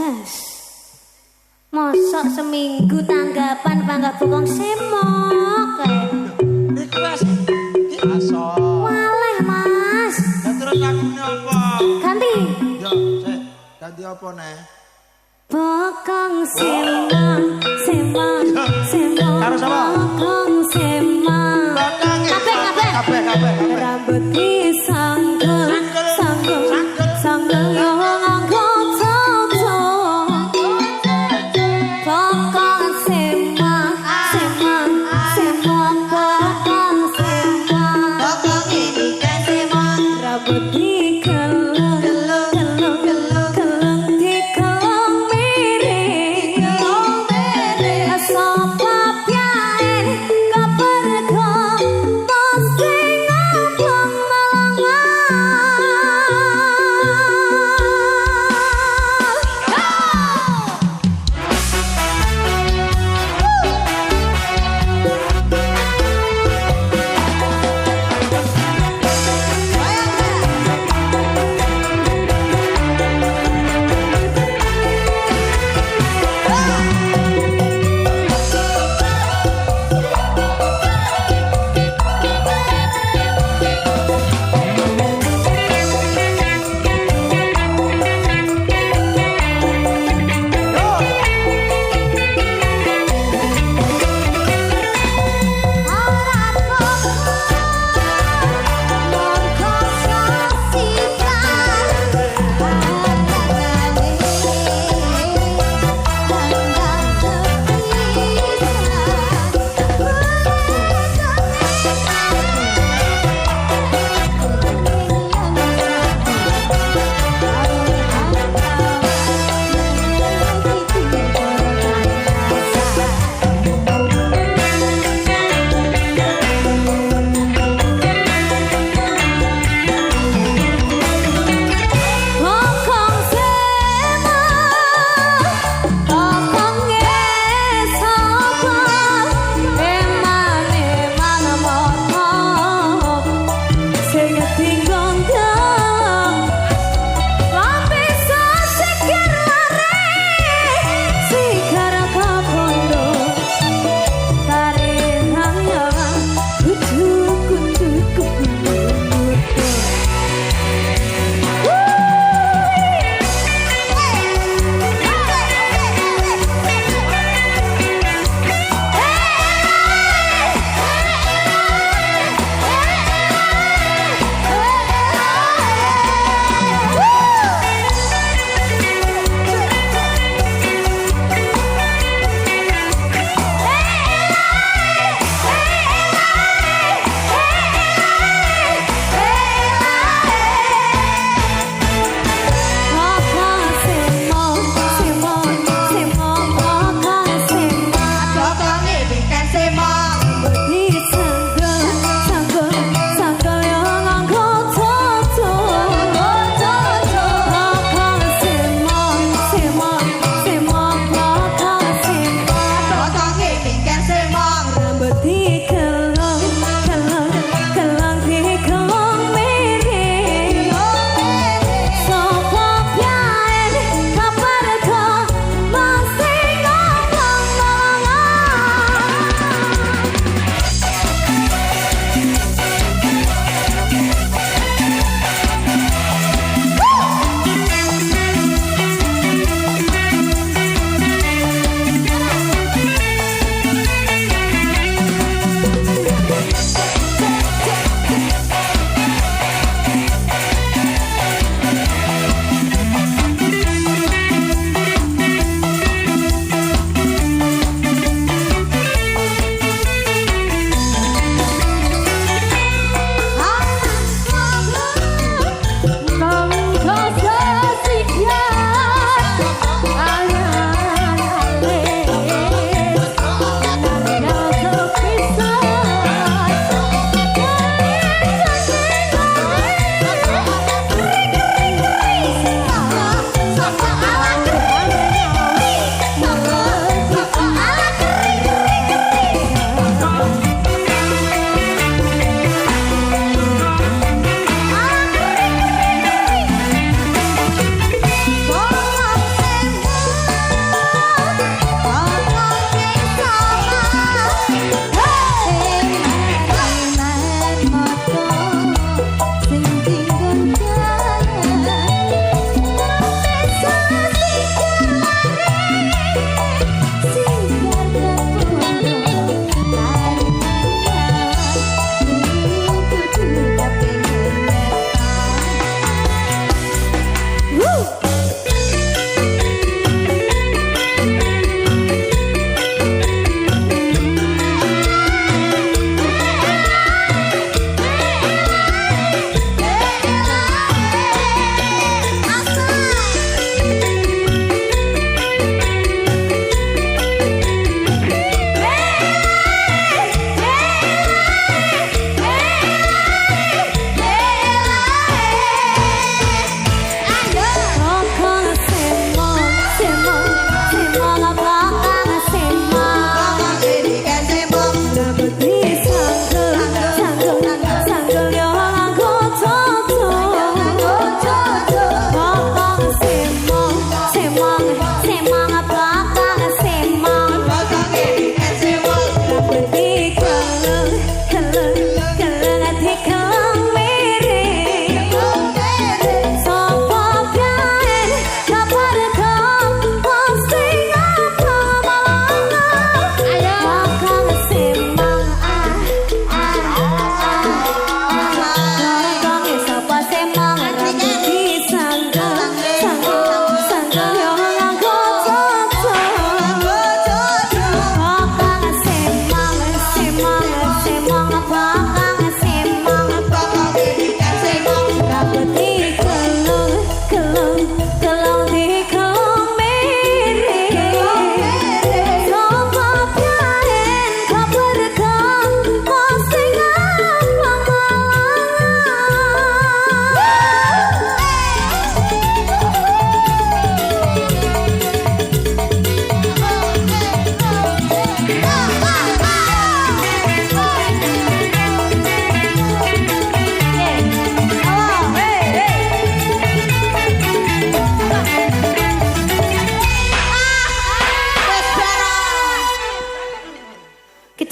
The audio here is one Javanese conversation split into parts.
Wes. Mosok seminggu tanggapan panggah bokong semok kae. Iku wes iki aso. Waleh, Mas. Ya terus lagune apa? Ganti. Yo, sik. Ganti apa neh? Bokong semok, semok, semok. Karo sapa? Bokong semok. Kabeh. Rambut disanggul, sanggul, sanggul yo nganggo toto. Bokong semok, semok, semok. Bokong semok. Bokong ini kan semok. Rambut digelung, gelung, gelung, gelung, digelung miring. Sapa pyae kepergo posting ngobong melongan.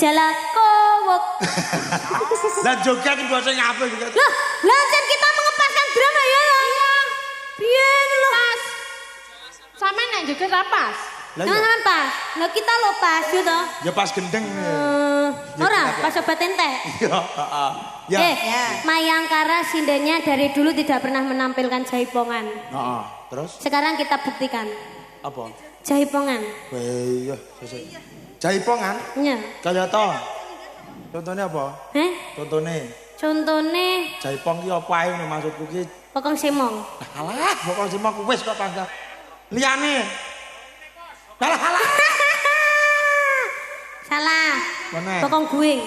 gejala kowok. Lah joget iki basa ngapa iki? Lah, lancen kita mengepaskan drama ya. Biyen lho. Pas. Sampe nek juga rapas. Lah iya. Jangan pas. Lah kita lo pas yo toh. Ya pas gendeng. Ora, pas obat entek. Iya, heeh. Ya. Mayangkara sindenya dari dulu tidak pernah menampilkan jaipongan. Heeh. Terus Sekarang kita buktikan. apa? Jaipongan. Weh, iya, sesuk. Jaipongan? Iya. Kaya to. Contohnya apa? Contone jaipong ki apa ae maksudku ki? Pokong semong. Alah, pokok semong wis kok tangga. Liyane. Alah. Salah. Mana? Pokong guing.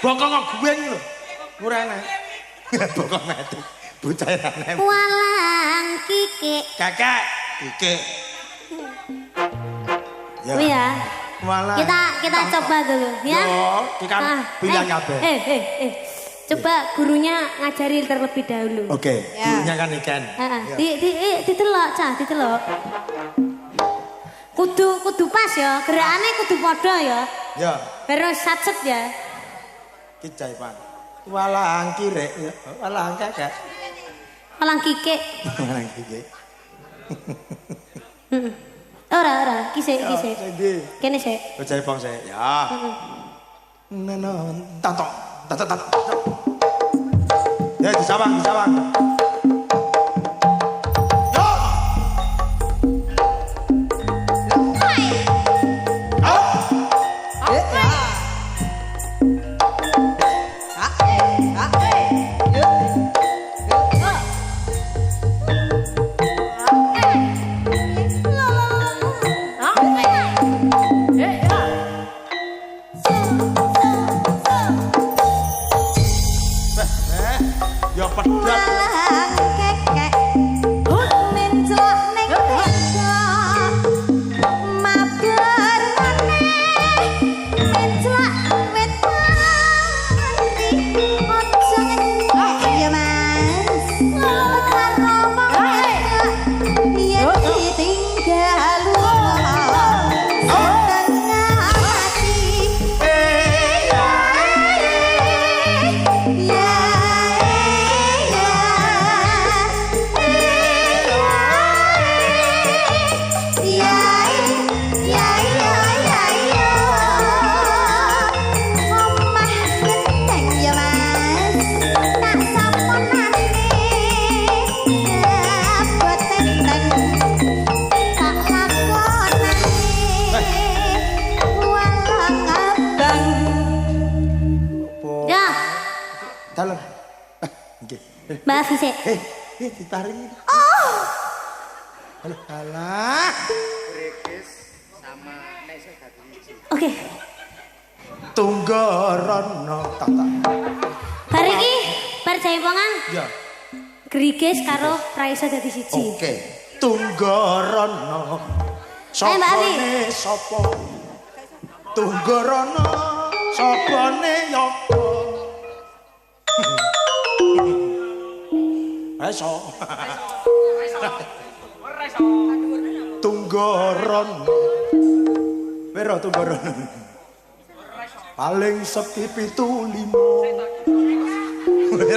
Bokong kok gueng lho. Ora enak. Bokong mati. Bocah enak. Walang kikik. Kakak, iki. Oh ya. Malah. Kita coba dulu ya. Yo, kita bilang kabeh. Coba gurunya ngajari terlebih dahulu. Oke, gurunya kan ikan. Ditelok, Cah, ditelok. Kudu pas ya, gerakane kudu padha ya. Ya, Baru satset ya. ki jaipan. Walang kirek ya. Walang kakak. Walang kikik. Walang kikik. Ora, kisik. Ndi? Kene sik. Jaipong sik. Ya. Neno, tatok. Ya disawang. Ya pedot. Walang kekek mencelok ning desa mabar maneh mencelok wit mati ojo ngecek ya Mas karo wong yen ditinggal setengah hati Ya, Dalem. Nggih. Mbak Fisik. Ditarik. Oh. Alah. Oke. Tunggorono tata. Bar iki bar jaipongan Ya. Griges karo Raisa dadi siji. Oke. Tunggorono. Ayo, Mbak Afi. Sopone sopo? Tunggorono. Sopone yopo? Reso. Tunggorono. Wero tunggorono. Paling sepi 7-5.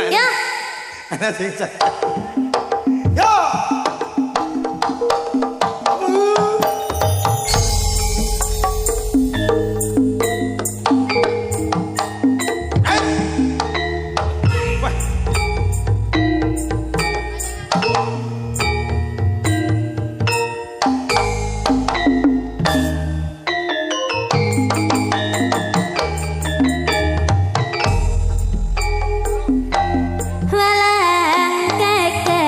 Ya, Ana sing yo. walang kekek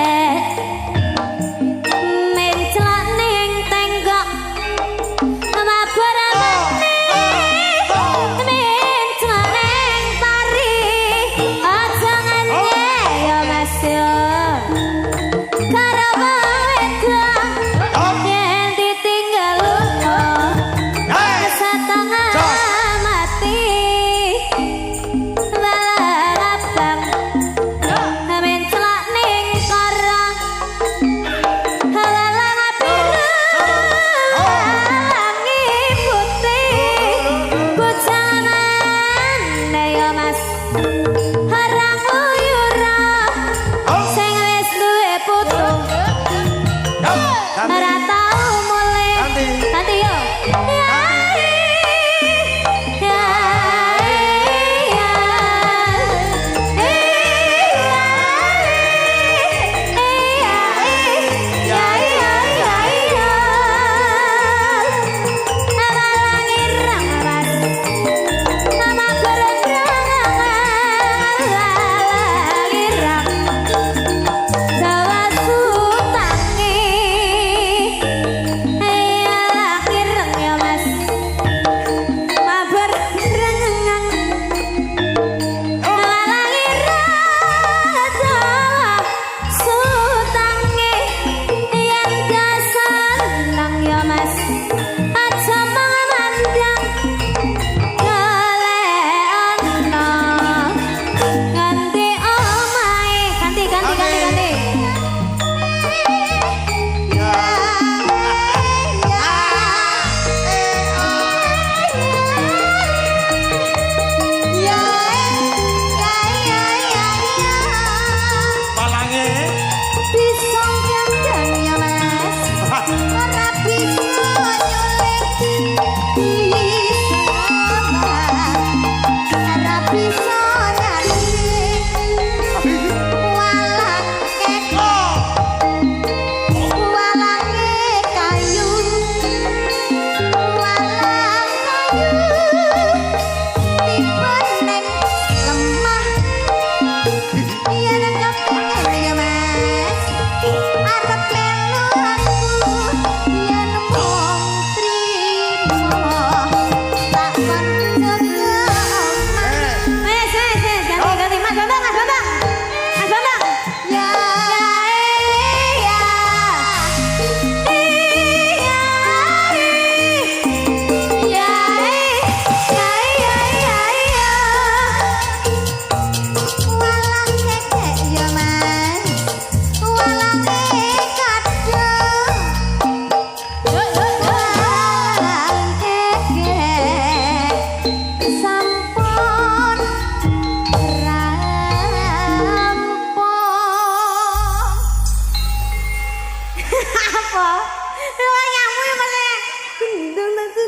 Wayangmu ya malah. Gendeng nanti.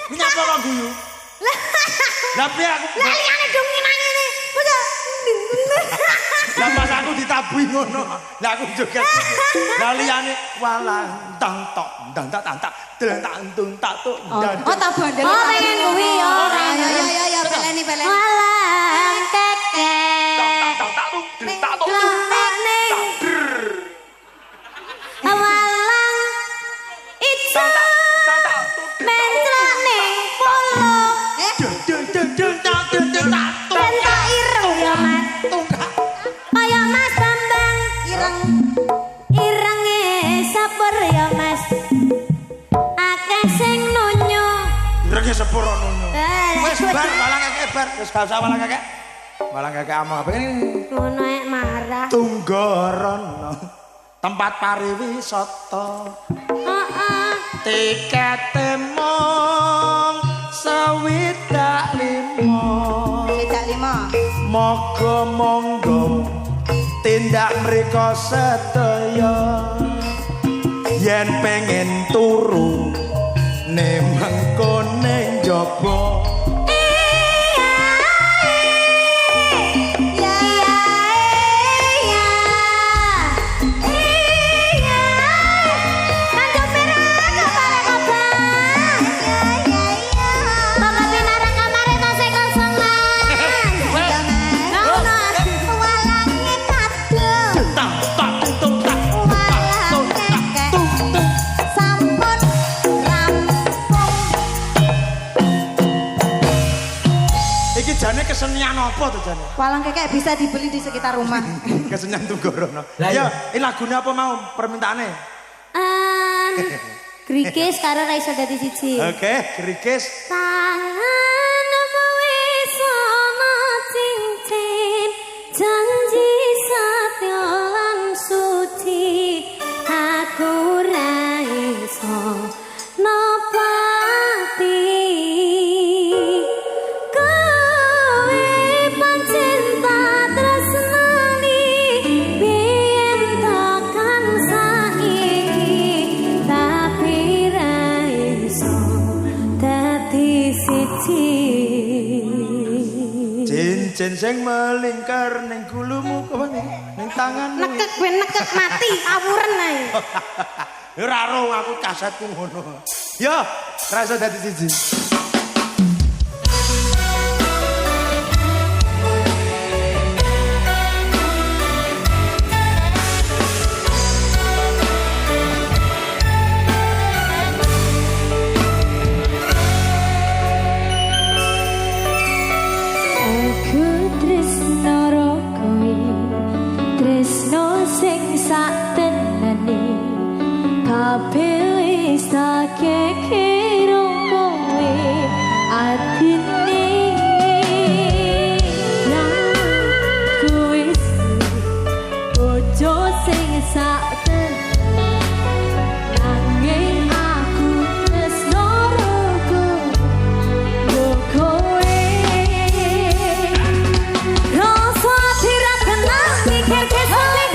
Nyapa kok guyu? Lah piye aku? Lah liyane dong nang ngene. Udah. Lah pas aku ditabuhi ngono. Lah aku joget. Lah liyane walang tang tok ndang tak tantak delang tak entung tak tuk ndang. Oh tak bandel. Oh pengen kuwi ya. Ya peleni. Walang keke. Tak tak tuk tak tuk. Walang ijo menclok ning pulung. Bentak ireng ya Mas. Kaya Mas Bambang irenge sepur ya Mas. Akeh sing nunyu. Irenge sepur ngono. Wis Wis bar walang kakek bar. Wis gak usah walang kakek. Walang kakek amo apa ini? ngono ek marah. Tunggorono. Tempat pariwisata. Heeh. Tikete mong 25. Sedak 5. Moga monggo tindak mriko sedaya yen pengen turu ning mengkone njaba. Jane kesenian apa tuh jane? Walang kekek bisa dibeli di sekitar rumah. Kesenian Tunggorono. Ya, ini lagunya apa mau permintaannya? Grikis karo ra iso dadi siji. Oke, Grikis. Tanganmu wis ana cincin janji satya lan suci aku ra iso nepati. Cincin sing melingkar ning gulumu apa ning tanganmu. Nekek mati awuren ae. Ya ora ro aku kasetku ngono. Yo, ra iso dadi siji. Tresno sing sak tenane kabeh wis tak kira kowe atine kuwi bojo sing sak tenane nanging aku tresno rogo kowe rasa tirat tenang mikir kesane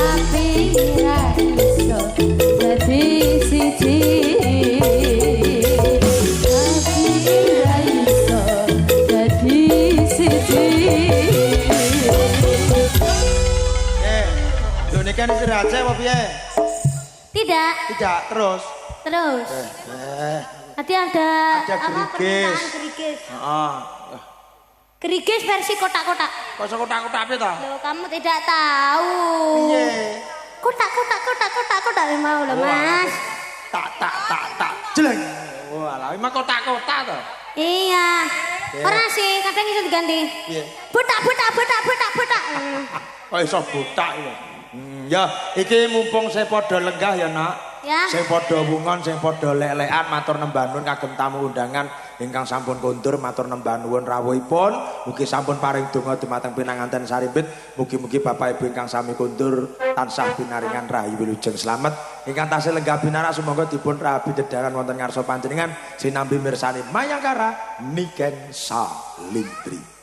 Tapi ra iso dadi siji. Tapi ra iso dadi siji. Ini kan istirahat saya apa piye? Tidak. Tidak, terus. Terus. Nanti ada Ada apa gerigis. permintaan gerigis. Heeh. Gerigis versi kotak-kotak. Kok kotak-kotak apa ta? Loh, kamu tidak tahu. Piye? Kotak mau loh, Mas. Tak. Jeleng. Walah, emang kotak-kotak to. Iya. Ora sih, kadang iso diganti. Piye? Botak. Kok iso botak ya? Ya, iki mumpung saya padha lenggah ya, Nak. Ya. Sing padha wungon, sing padha lek-lekan matur nembah nuwun kagem tamu undangan ingkang sampun kondur matur nembah nuwun rawuhipun. Mugi sampun paring donga dumateng pinanganten sarimbit. Mugi-mugi Bapak Ibu ingkang sami kondur tansah pinaringan rahayu wilujeng slamet. Ingkang tasih lenggah binarak sumangga dipun rabi dedaran wonten ngarsa panjenengan sinambi mirsani Mayangkara Niken Salintri.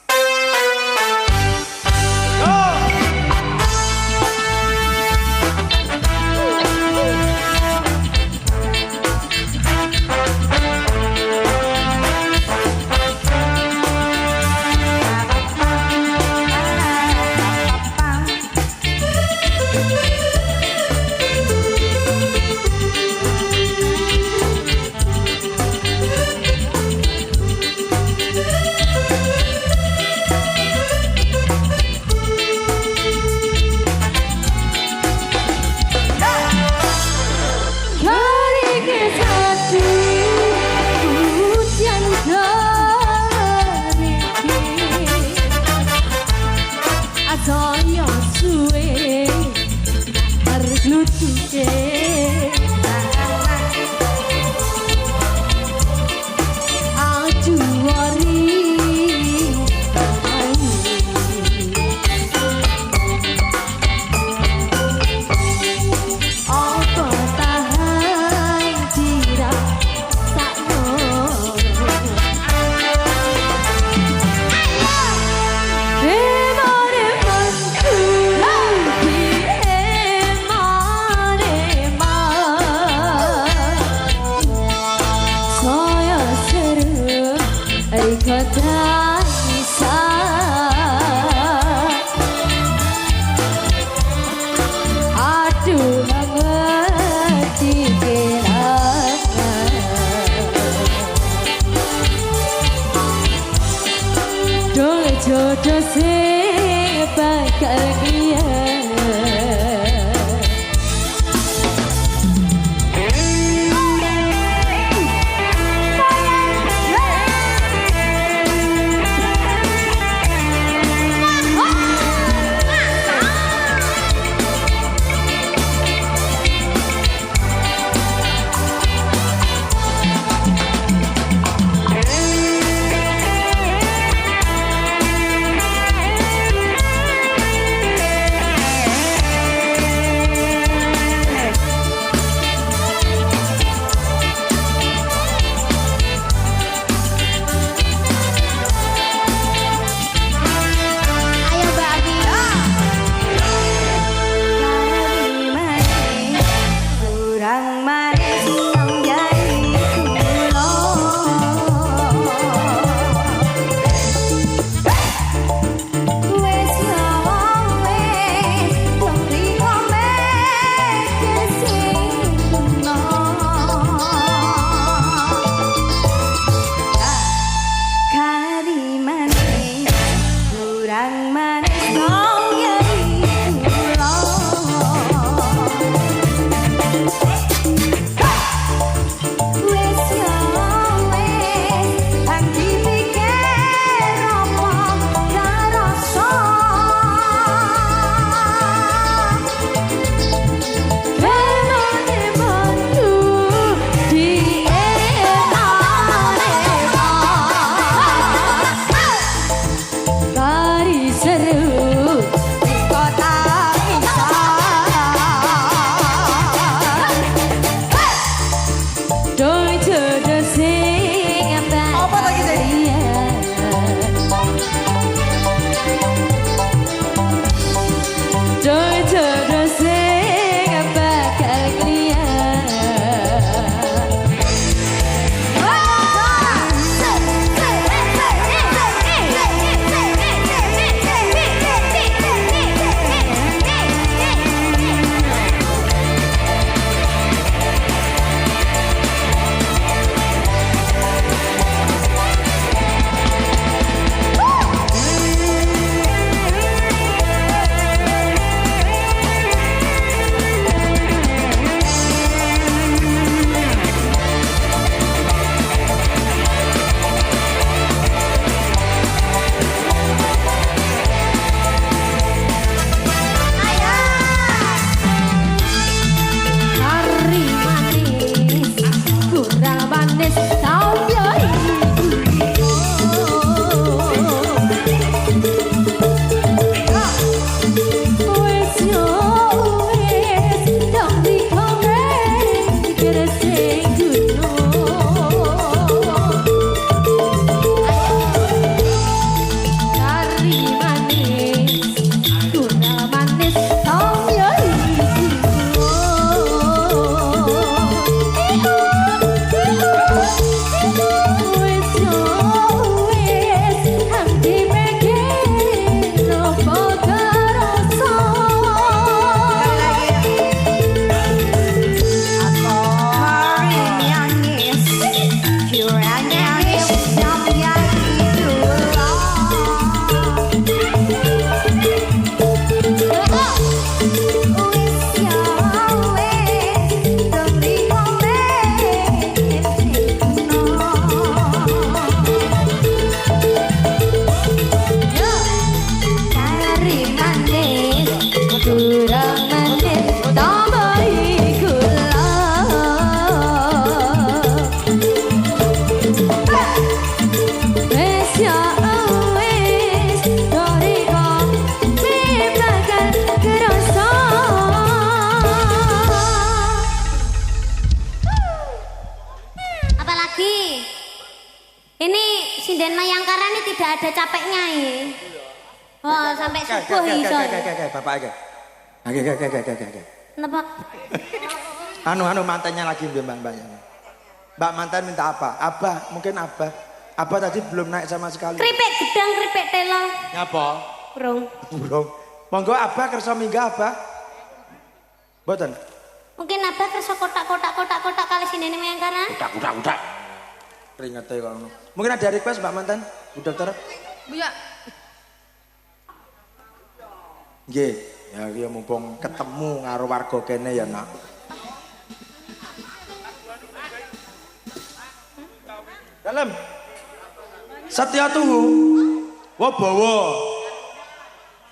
Jodoh sing bakal kian. sinden Mayangkara ini tidak ada capeknya ya. Oh, sampai subuh iso. Bapak iki. Oke. Kenapa? Anu mantannya lagi Mbak. Mbak mantan minta apa? Abah, mungkin Abah. Abah tadi belum naik sama sekali. Keripik gedang, keripik telo. Nyapa? Burung. Monggo Abah kersa minggah Abah. Mboten. Mungkin Abah kersa kotak kali sindene Mayangkara. Kudak. Ringete kok ngono. Mungkin ada request Mbak mantan, Bu Dokter. Bu ya. Nggih, ya iki mumpung ketemu karo warga kene ya, Nak. Dalem. Setia Tuhu. Wo bawa.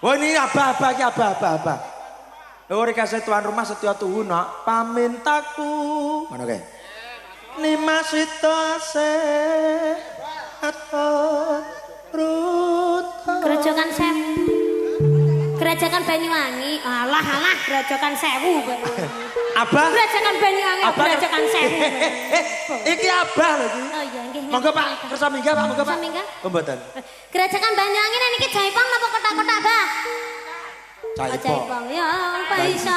Wah ini abah iki abah. Lho kasih tuan rumah Setia Tuhu nak pamintaku. Ngono kae. Nimasita se atot ruto. Grojogan Sewu. Gerajakan Banyuwangi. Alah, Gerajakan Sewu. Abah. Gerajakan Banyuwangi, Gerajakan Sewu. Iki abah lho iki. Oh iya nggih. Monggo Pak, kersa minggah Pak, monggo Pak. Kersa minggah? Oh mboten. Gerajakan Banyuwangi niki Jaipong napa kotak-kotak, Bah? Jaipong. Jaipong ya apa iso.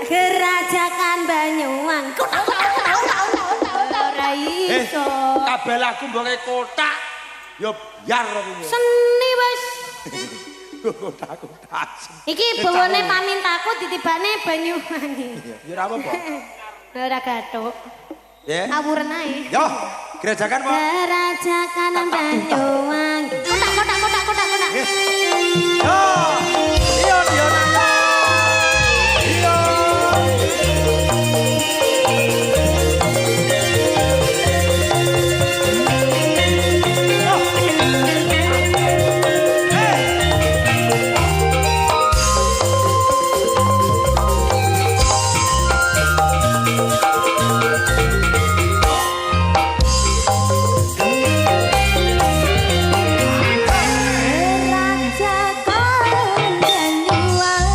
Gerajakan Banyuwangi. Ora iso. Kabeh lagu mbok kotak. Yo biar iki. Seni wis. Kotak. Iki bawane pamintaku ditibane Banyuwangi. Ya ora apa-apa. Ora gathuk. Ya. Awuren ae. Yo, gerajakan Pak. Gerajakan Banyuwangi. Kotak. Yo. Iya nana. Iya. Gerajakan Banyuwangi.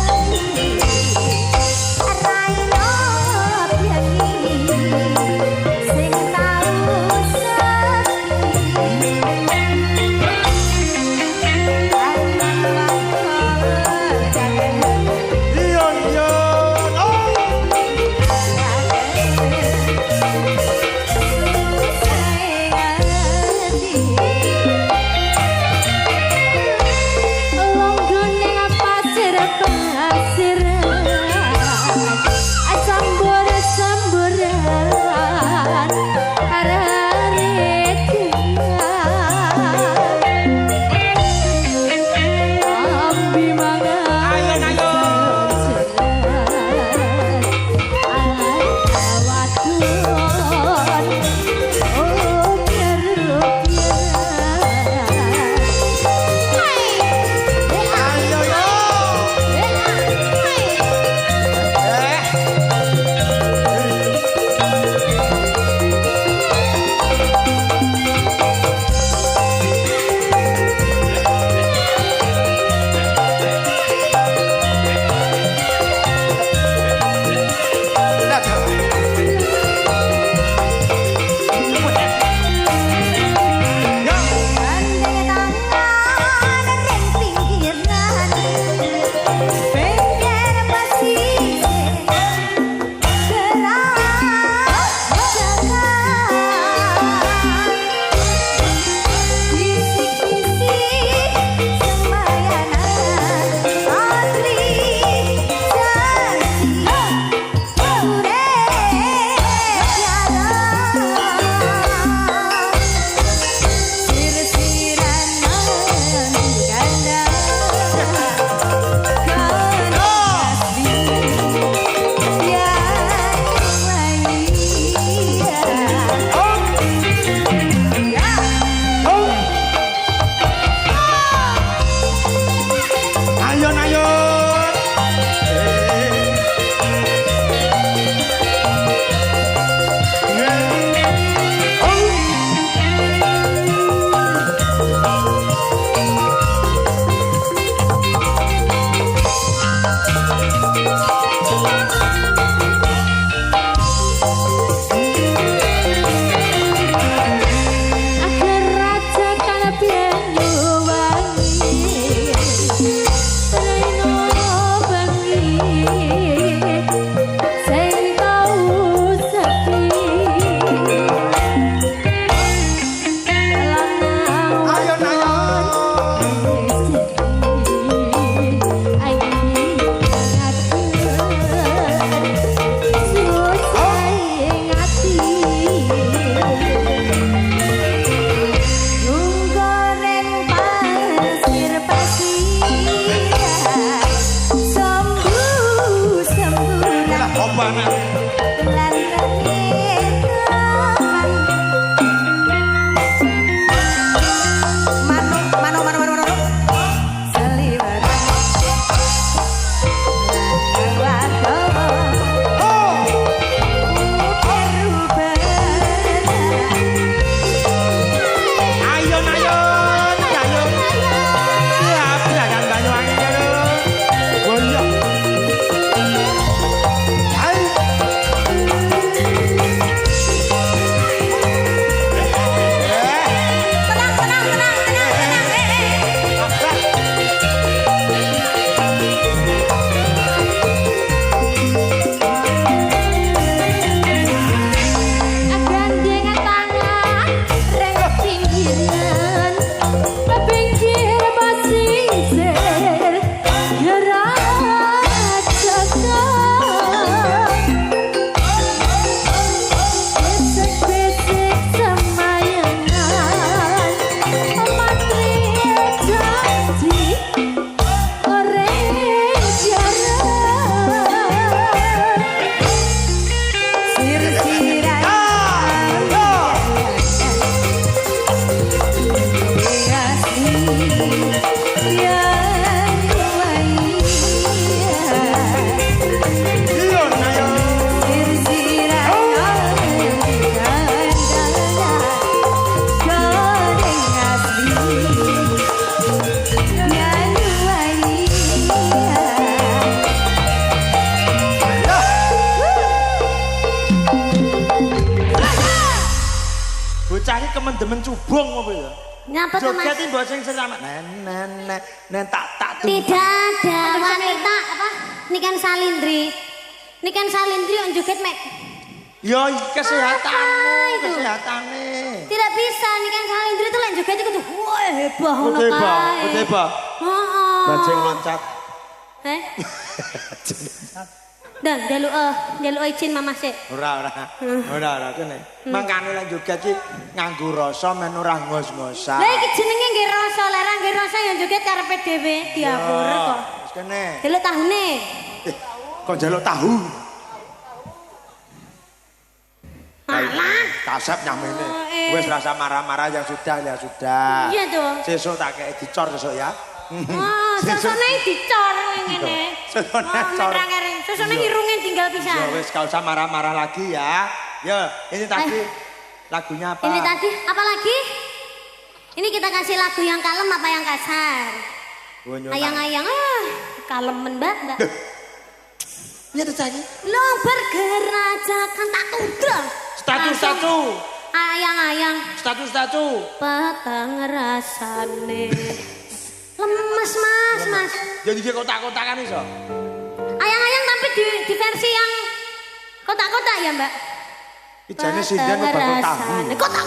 Apa anak? Bulan Mano. Seliweran. Ayun. Ya, belajar Banyuwangi karo. Goyok. Hai. Agan dengan tangan rengek pinggiran pinggir basisir gerak cakap besek-besek semayangan matri janji orek jarak Sir-siran. Iya, ayo. Bocah iki kemen-demen cubung apa ya? Ngapa tuh mas? Joget iki mbok sing selamat. Nen tak Tidak ada wanita apa? Niken Salindri. Niken Salindri yang joget mek. Yo kesehatanmu, itu. kesehatane. Tidak bisa Niken Salindri itu lan joget itu wah hebah ngono Kuteba, kae. kuteba. Heeh. Bajing loncat. Eh? Dan jaluk izin mama sik. Ora kene. Mangkane lan joget iki nganggo rasa men ora ngos-ngosan. Lah iki jenenge nggih rasa, lara nggih rasa yang joget karepe dhewe diapur kok. Wis kene. Delok tahune. Kok njaluk tahu? Alah. Kasep nyamene. Eh. Wis rasa marah-marah yang sudah ya sudah. Iya tuh. Sesuk tak kei dicor sesuk ya. Oh, sosone dicor ngene. Sosone Oh, cor. merang-merang. Sosone irunge tinggal Ya pisan. wis gak usah marah-marah lagi ya. Ya, ini tadi lagunya apa? Ini tadi apa lagi? Ini kita kasih lagu yang kalem apa yang kasar? Oh, nyunan. Ayang-ayang kalemen Mbak. Ini ada tadi. Lo bergerajakan tak udah. Status. Ayang-ayang Status. petang rasane. Lemes mas. Jadi dia kotak-kotakan iso. Ayang-ayang tapi di versi yang kotak-kotak ya Mbak? Ijane sinden bakal tahu. Kotak.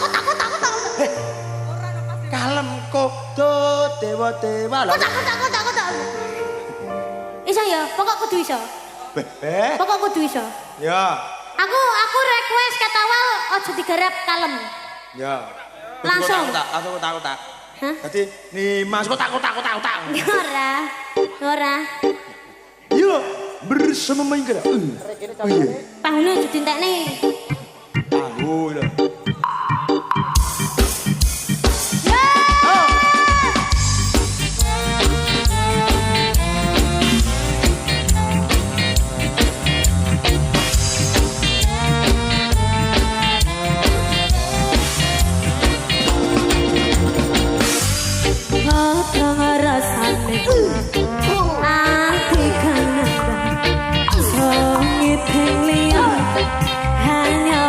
Kalem kok do dewa lah. Kotak. Iso ya, pokok kudu iso. Pokok kudu iso. Ya. Aku request kata awal ojo digarap kalem. Ya. Langsung. Langsung kotak-kotak. Hah? Jadi nih Mas kotak. Ora. Yo bersama main gerak. Oh iya. Tahune ojo dintekne. Tahu lho. Petang rasane. Ati kananda. Songit liya hanya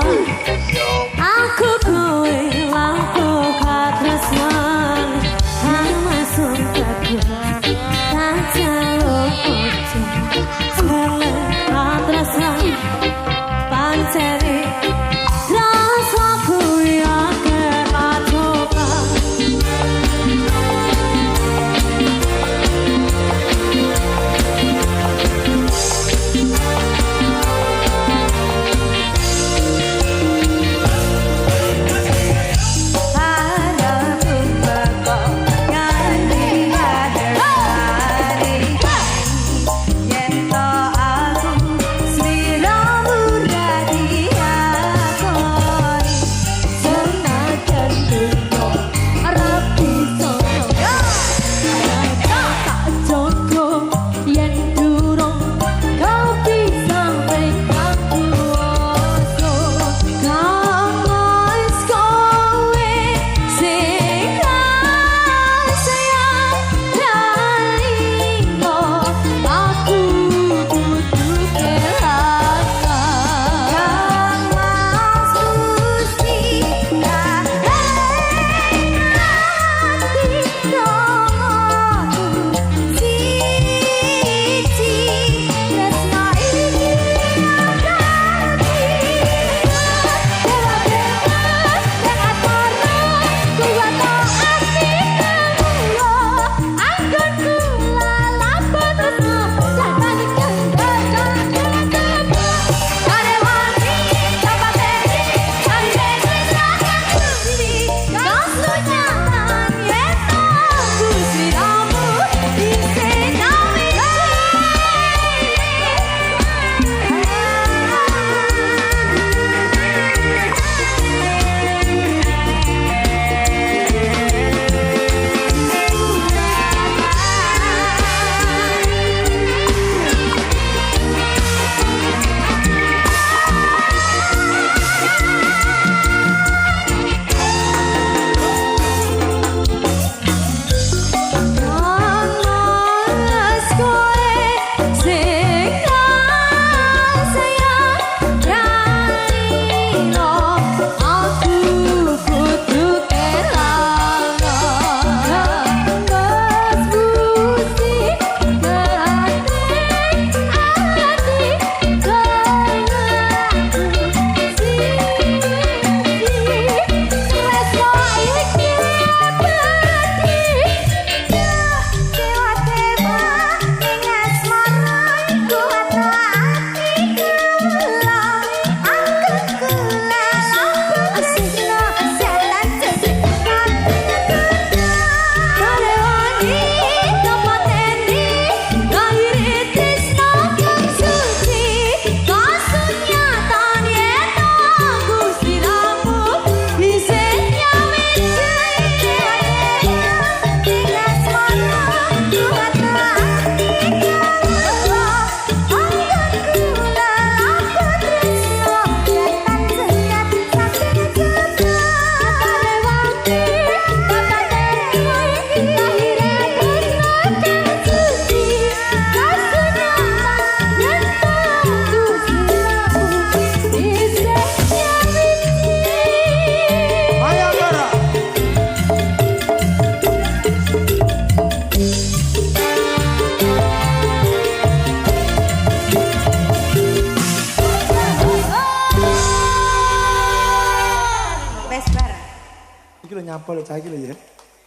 ngapol cah iki lho ya.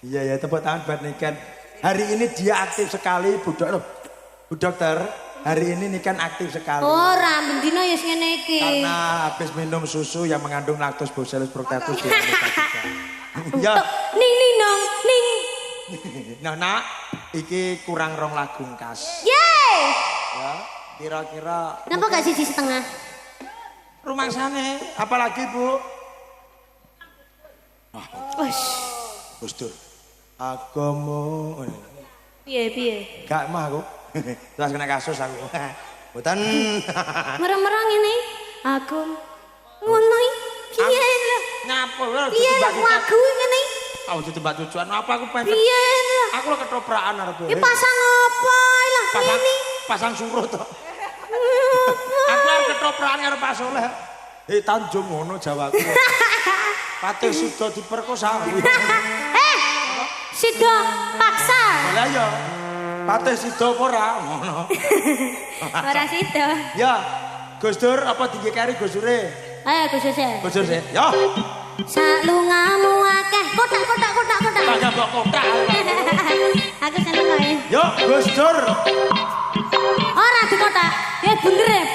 Iya ya, tepuk tangan buat Niken. Hari ini dia aktif sekali, Bu Dokter. Hari ini Niken aktif sekali. Ora, bendina ya sing ngene iki. Karena habis minum susu yang mengandung laktos Bacillus fructus di Ya. Ning nong, ning. Nah, nak, iki kurang rong lagu kas. Yeay! Ya, kira-kira Kenapa gak siji setengah? rumah sana, apalagi Bu? Wes. Gus Dur. Agama. Piye? Gak mah aku. Terus kena kasus aku. Mboten. Merem-merem ngene. Aku ngono iki. Piye lho? Nyapa lho Piye lagu ngene? Aku ditembak tujuan apa aku pengen. Piye lho? Aku lho ketoprakan arep. Ya pasang apa lah ini? Pasang surut to. Aku arep ketoprakan karo Pak Soleh. Tanjung ngono Jawaku. Patih sida diperkosa. Sida paksa. Lah ya. Patih sida apa ora ngono. Ora sida. Ya, Gus Dur apa digekari Gus Dure? Ayo Gus Dur. Gus Dur sih. Yo. Salungamu akeh kotak. Kagak mbok kotak. Aku seneng ae. Yo, Gus Dur. Ora di kotak. Bunter.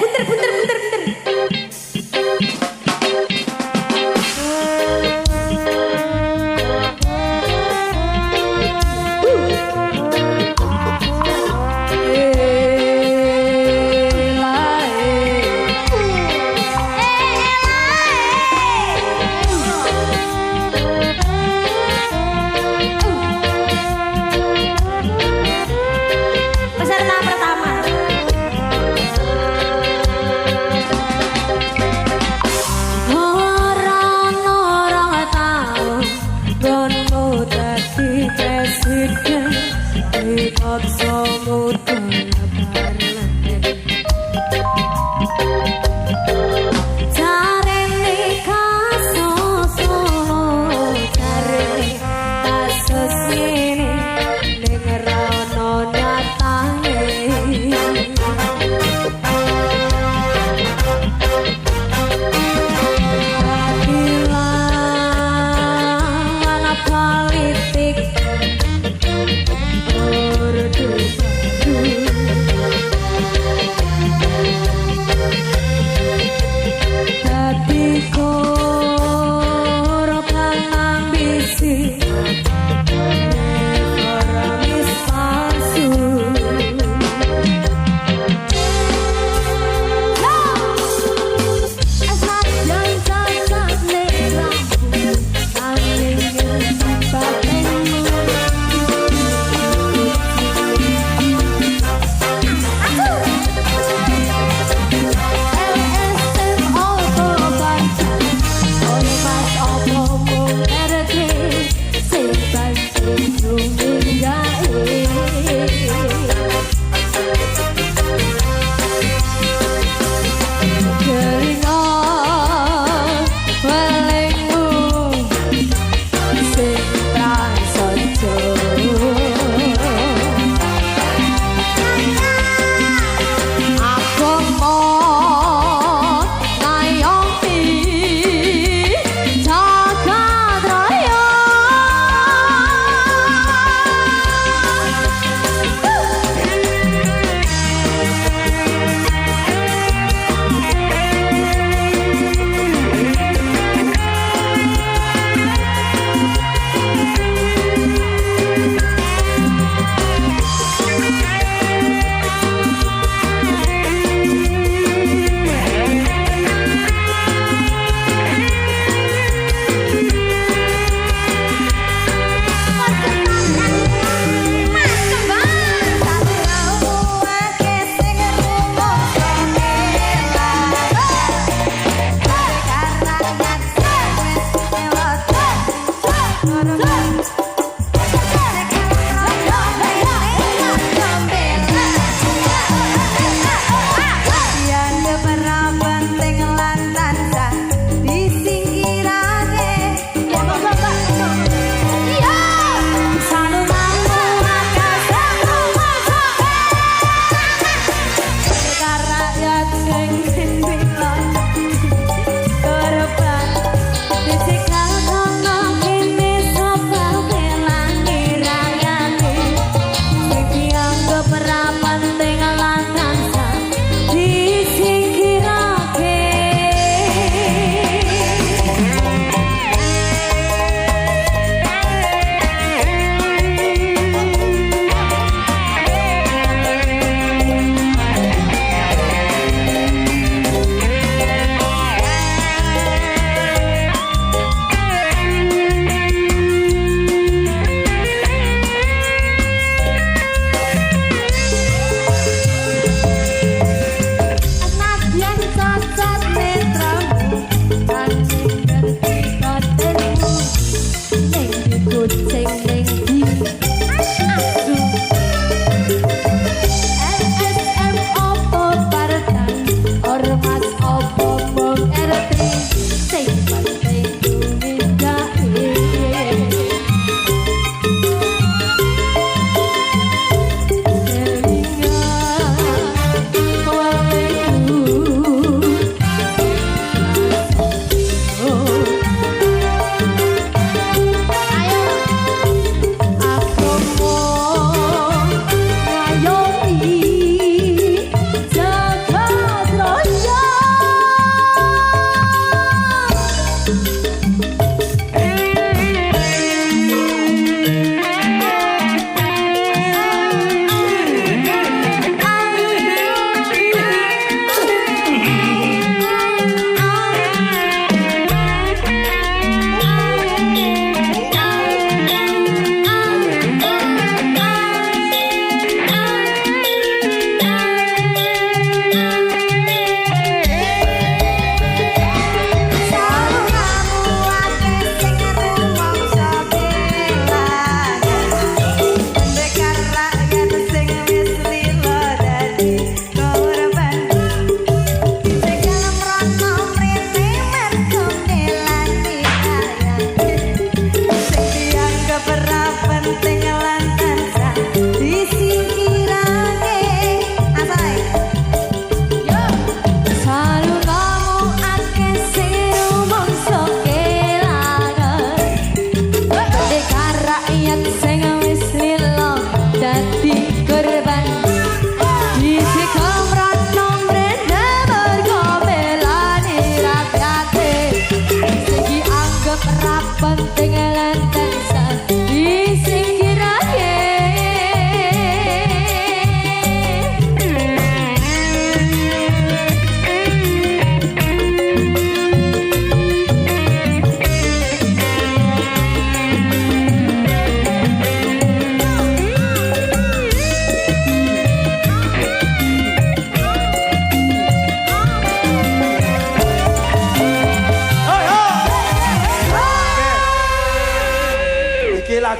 Peserta pertama. Orang tahu Dono dadi presiden dipaksa mudun parlemen. Jarene kasus jarene kasus ini ning rono nyatane. Kehilangan politik Orde Baru.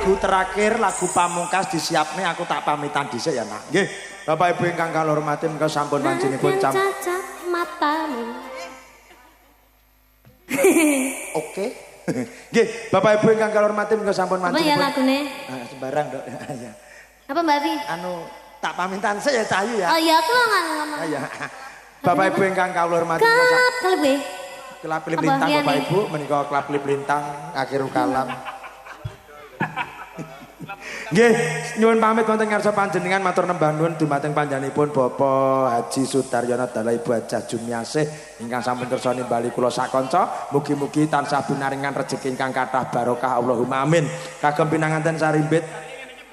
lagu terakhir, lagu pamungkas disiapne aku tak pamitan dhisik ya, Nak. Nggih. Bapak Ibu ingkang kula hormati menika sampun panjenenganipun Makan cacat matamu. Oke. Nggih, Bapak Ibu ingkang kula hormati menika sampun Apa ya panjenenganipun. lagune? Sembarang, Dok. Ya. Apa Mbak Vi? Anu tak pamitan sik ya Cahayu ya. Oh iya, aku nggak ngomong. Ya. Bapak Ibu ingkang kula hormati menika Kap kali gue. kelap lintang Apa, Bapak Riani? Ibu menika kelap lintang akhirul kalam. Nggih, nyuwun pamit wonten ngarsa panjenengan matur nembah nuwun dumateng panjenenganipun Bapak Haji Sudaryono Dalah Ibu Hajah Jumiasih ingkang sampun kersa nimbali kula sakanca. Mugi-mugi tansah binaringan rejeki ingkang kathah barokah Allahumma amin. Kagem pinanganten sarimbit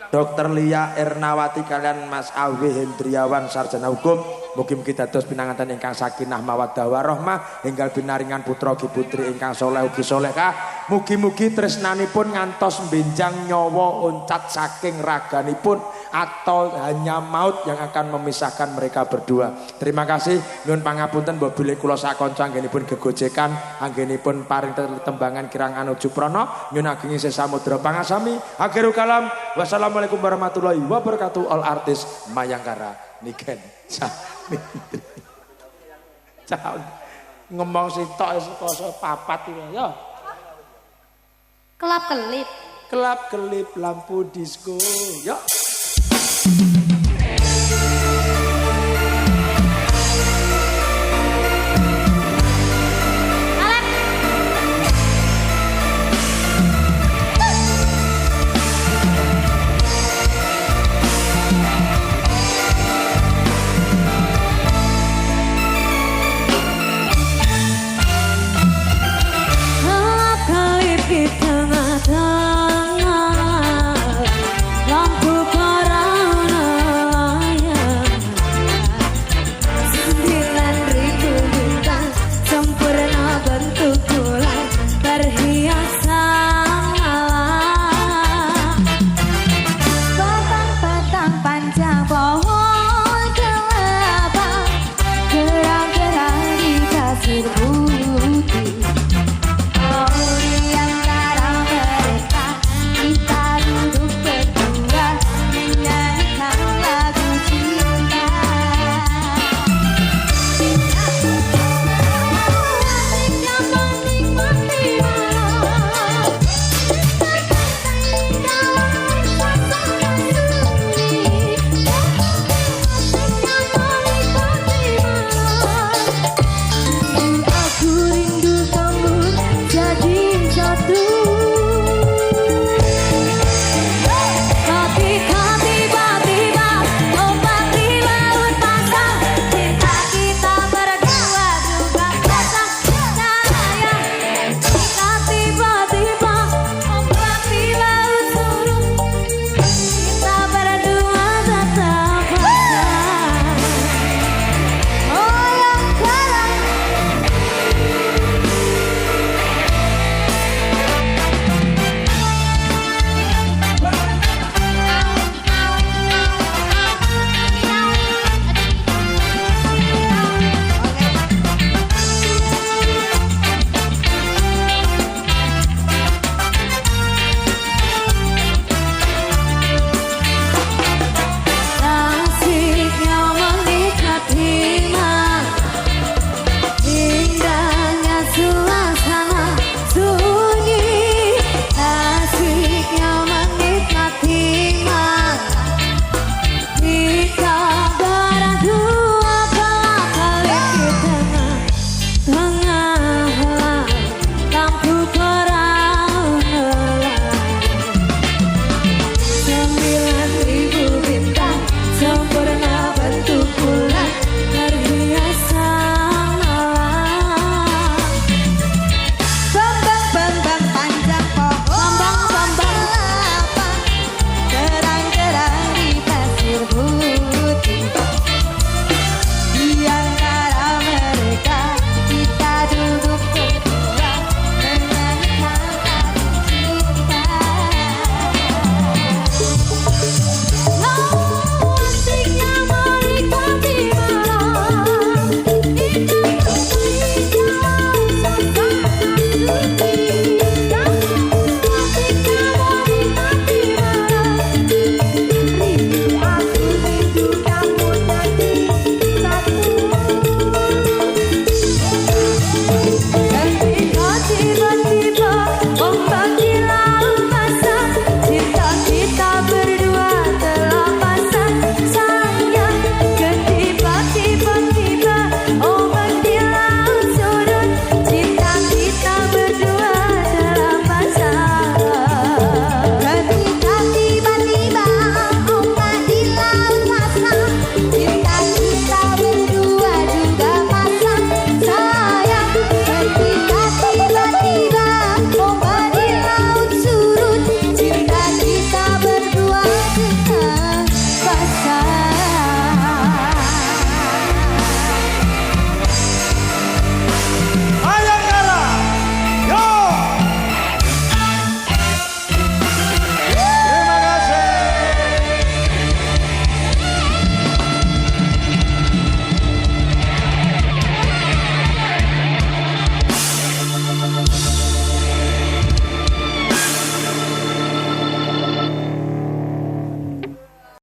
Dr. Lia Ernawati kalian Mas Awi Hendriawan sarjana hukum. Mugi-mugi dados pinanganten ingkang sakinah mawaddah warahmah, enggal binaringan putra ugi putri ingkang saleh ugi salehah. Mugi-mugi tresnanipun ngantos benjang nyawa uncat saking raganipun atau hanya maut yang akan memisahkan mereka berdua. Terima kasih. Nyuwun pangapunten mbok bilih kula sakanca anggenipun gegojekan, anggenipun paring tembangan kirang anuju prana, nyuwun ageng sesamudra pangasami. Akhirul kalam. Wassalamualaikum warahmatullahi wabarakatuh. All artis Mayangkara Niken. Ciao. Ngomong sitok sekose papat iki ya. Kelap kelip. Kelap kelip lampu disco. Yo.